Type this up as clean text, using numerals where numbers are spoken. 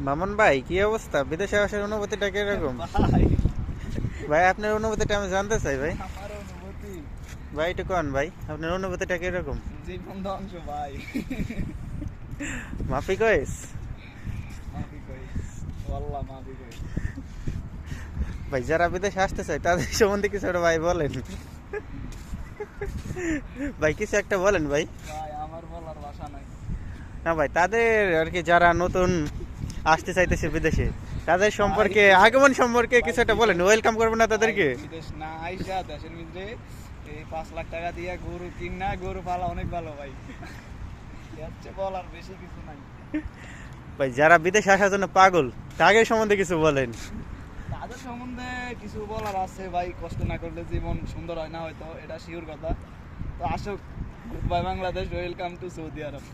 মামুন ভাই, কি অবস্থা? বিদেশে আসার অনুভূতিটা কিরকম? ভাই, ভাই আপনার অনুভূতিটা আমি জানতে চাই ভাই। আমার অনুভূতি ভাই একটু কন ভাই, আপনার অনুভূতিটা কিরকম? জীবন ধ্বংস ভাই। মাফি কইস? মাফি কইস, ওয়াল্লাহ মাফি কইস। ভাই যারা বিদেশে আসতে চায় তাদের সম্বন্ধে কিছু একটা ভাই বলেন। ভাই কিছু একটা বলেন ভাই। ভাই আমার বলার ভাষা নাই। না ভাই, তাদের আর কি যারা নতুন আসতে চাইতেছে বিদেশে, তাদের সম্পর্কে আগমন সম্পর্কে কিছু একটা বলেন, ওয়েলকাম করবেন না তাদেরকে? ভাই, বিদেশ না আইসা দেশের মধ্যে এই 5 লাখ টাকা দিয়ে গরু কিনা গরু পালা অনেক ভালো ভাই। এর চেয়ে বলার বেশি কিছু নাই। ভাই যারা বিদেশে আসার জন্য পাগল, তাদের সম্বন্ধে কিছু বলেন। তাদের সম্বন্ধে কিছু বলার আছে ভাই, কষ্ট না করলে জীবন সুন্দর হয় না, হয়তো এটা শিওর কথা। তো আসুক, good bye Bangladesh, welcome to Saudi Arab.